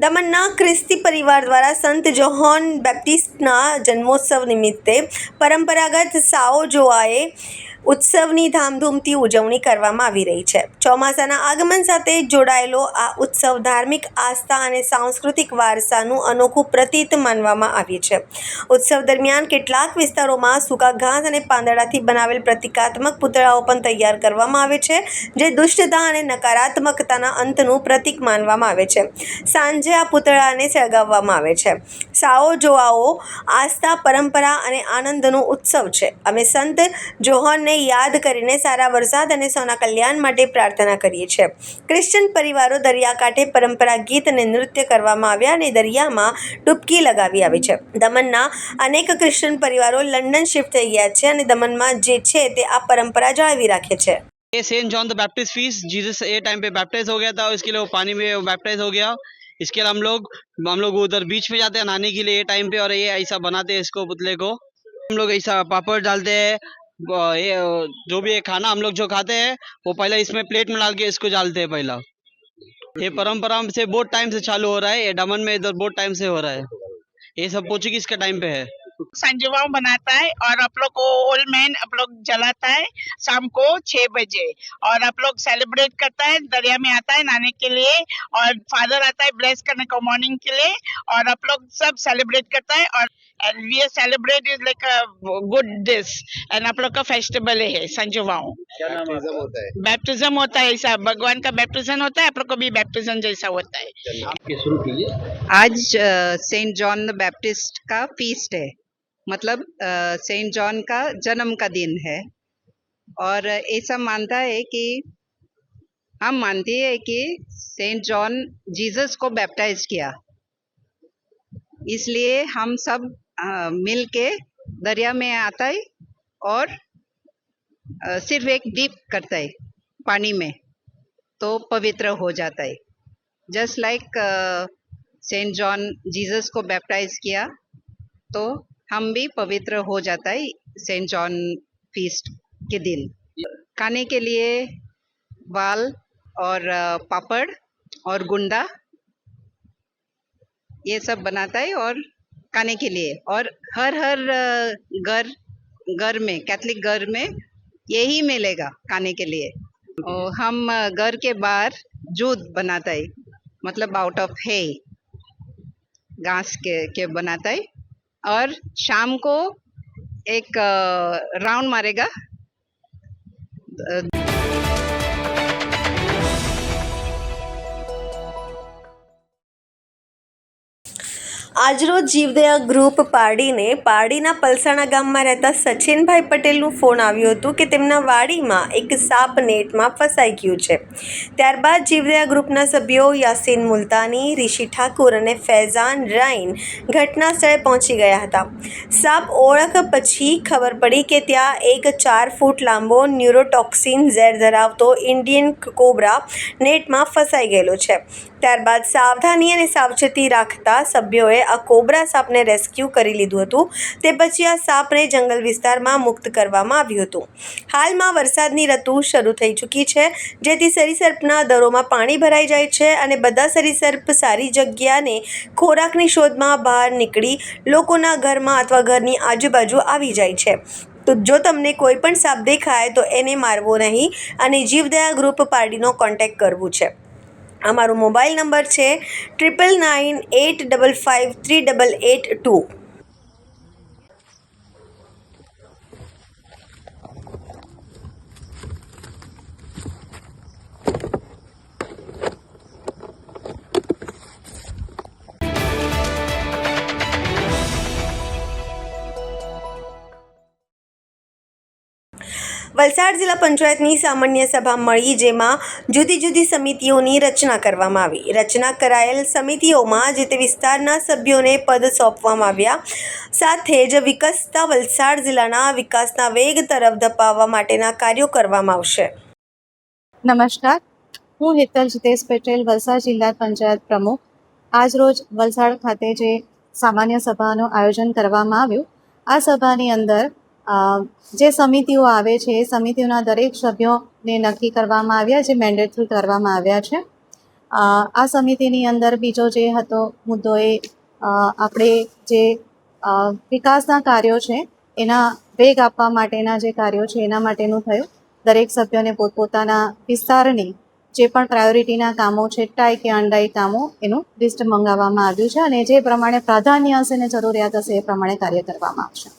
દમણના ખ્રિસ્તી પરિવાર દ્વારા સંત જોહન બેપ્ટિસ્ટના જન્મોત્સવ નિમિત્તે પરંપરાગત સાઓ જોઆએ ઉત્સવની ધામધૂમથી ઉજવણી કરવામાં આવી રહી છે. ચોમાસાના આગમન સાથે જોડાયેલો આ ઉત્સવ ધાર્મિક આસ્થા અને સાંસ્કૃતિક વારસાનું અનોખું પ્રતીક માનવામાં આવે છે. ઉત્સવ દરમિયાન કેટલાક વિસ્તારોમાં સૂકા ઘાસ અને પાંદડાથી બનાવેલ પ્રતિકાત્મક પૂતળાઓ પણ તૈયાર કરવામાં આવે છે, જે દુષ્ટતા અને નકારાત્મકતાના અંતનું પ્રતીક માનવામાં આવે છે. સાંજે આ પૂતળાને સળગાવવામાં આવે છે. સાઓ જોઆઓ આસ્થા, પરંપરા અને આનંદનો ઉત્સવ છે. અમે સંત જોહનને યાદ કરીને સારા વરસાદ અને સૌના કલ્યાણ માટે પ્રાર્થના કરીએ છીએ. ક્રિશ્ચન પરિવારો દરિયાકાંઠે પરંપરા ગીત અને નૃત્ય કરવામાં આવ્યા અને દરિયામાં ડૂબકી લગાવી આવી છે. દમણના અનેક ક્રિશ્ચન પરિવારો લંડન શિફ્ટ થઈ ગયા છે અને દમણમાં જે છે તે આ પરંપરા જાળવી રાખે છે. ये saint John the Baptist feast, Jesus ये टाइम पे बैप्टाइज हो गया था, इसके लिए वो पानी में बैप्टाइज हो गया. इसके लिए हम लोग उधर बीच में जाते हैं नहाने के लिए ये टाइम पे, और ये ऐसा बनाते हैं इसको पुतले को. हम लोग ऐसा पापड़ डालते हैं, ये जो भी खाना हम लोग जो खाते हैं वो पहले इसमें प्लेट में डाल के इसको डालते हैं पहला. ये परंपरा से बहुत टाइम से चालू हो रहा है. ये दमन में इधर बहुत टाइम से हो रहा है. ये सब पोर्चुगीज के टाइम पे है. संजीवाओं बनाता है और आप लोग को ओल्ड मैन आप लोग जलाता है शाम को 6 बजे, और आप लोग सेलिब्रेट करता है. दरिया में आता है नहाने के लिए, और फादर आता है ब्लेस करने को मॉर्निंग के लिए, और आप लोग सब सेलिब्रेट करता है. और we celebrate is like a good dish, and आप लोग का फेस्टिवल है संजीवाओं. बैप्टिज्म होता है, ऐसा भगवान का बैप्टिज्म होता है, आप लोग को भी बैप्टिज्म जैसा होता है. आज सेंट जॉन द बैप्टिस्ट का फीस्ट है, मतलब सेंट जॉन का जन्म का दिन है. और ऐसा मानता है कि हम मानते हैं कि सेंट जॉन जीसस को बैप्टाइज किया, इसलिए हम सब मिल के दरिया में आता है और सिर्फ एक डीप करता है पानी में, तो पवित्र हो जाता है. Just like saint John Jesus को बैप्टाइज किया, तो हम भी पवित्र हो जाता है सेंट जॉन फीस्ट के दिन. खाने के लिए वाल और पापड़ और गुंडा ये सब बनाता है और खाने के लिए. और हर घर में, कैथलिक घर में यही मिलेगा खाने के लिए. और हम घर के बाहर दूध बनाता है, मतलब आउट ऑफ है घास के बनाता है. और शाम को एक राउंड मारेगा. આજરોજ જીવદયા ગ્રુપ પારડીના પલસાણા ગામમાં રહેતા સચિનભાઈ પટેલનું ફોન આવ્યું હતું કે તેમના વાડીમાં એક સાપ નેટમાં ફસાઈ ગયું છે. ત્યારબાદ જીવદયા ગ્રુપના સભ્યો યાસીન મુલતાની, રિશી ઠાકુર અને ફૈઝાન રાઈન ઘટના સ્થળે પહોંચી ગયા હતા. સાપ ઓળખ પછી ખબર પડી કે ત્યાં એક 4 ફૂટ લાંબો ન્યુરોટોક્સિન ઝેર ધરાવતો ઇન્ડિયન કોબ્રા નેટમાં ફસાઈ ગયેલો છે. ત્યારબાદ સાવધાની અને સાવચેતી રાખતા સભ્યોએ આ કોબ્રા સાપને રેસ્ક્યુ કરી લીધું હતું. તે પછી આ સાપને જંગલ વિસ્તારમાં મુક્ત કરવામાં આવ્યું હતું. હાલમાં વરસાદની ઋતુ શરૂ થઈ ચૂકી છે, જેથી સરીસૃપના દરોમાં પાણી ભરાઈ જાય છે અને બધા સરીસૃપ સારી જગ્યાને ખોરાકની શોધમાં બહાર નીકળી લોકોના ઘરમાં અથવા ઘરની આજુબાજુ આવી જાય છે. તો જો તમને કોઈ પણ સાપ દેખાય તો એને મારવો નહીં અને જીવદયા ગ્રુપ પારડીનો કોન્ટેક્ટ કરવું છે. અમારો મોબાઈલ નંબર છે 9998553882. વલસાડ જિલ્લા પંચાયતની સામાન્ય સભા મળી, જેમાં જુદી જુદી સમિતિઓની રચના કરવામાં આવી. રચના કરાયેલ સમિતિઓમાં જે તે વિસ્તારના સભ્યોને પદ સોંપવામાં આવ્યા. સાથે જ વિકસતા વલસાડ જિલ્લાના વિકાસના વેગ તરફ ધપાવવા માટેના કાર્યો કરવામાં આવશે. નમસ્કાર, હું હેતલ જીતેશ પટેલ, વલસાડ જિલ્લા પંચાયત પ્રમુખ. આજરોજ વલસાડ ખાતે જે સામાન્ય સભાનું આયોજન કરવામાં આવ્યું, આ સભાની અંદર જે સમિતિઓ આવે છે એ સમિતિઓના દરેક સભ્યોને નક્કી કરવામાં આવ્યા, જે મેન્ડેટરી કરવામાં આવ્યા છે. આ સમિતિની અંદર બીજો જે હતો મુદ્દો એ આપણે જે વિકાસના કાર્યો છે એના વેગ આપવા માટેના જે કાર્યો છે એના માટેનું થયું. દરેક સભ્યોને પોતપોતાના વિસ્તારની જે પણ પ્રાયોરિટીના કામો છે, ટાઈ કે અનડાઈ કામો, એનું લિસ્ટ મંગાવવામાં આવ્યું છે અને જે પ્રમાણે પ્રાધાન્ય હશે ને જરૂરિયાત હશે એ પ્રમાણે કાર્ય કરવામાં આવશે.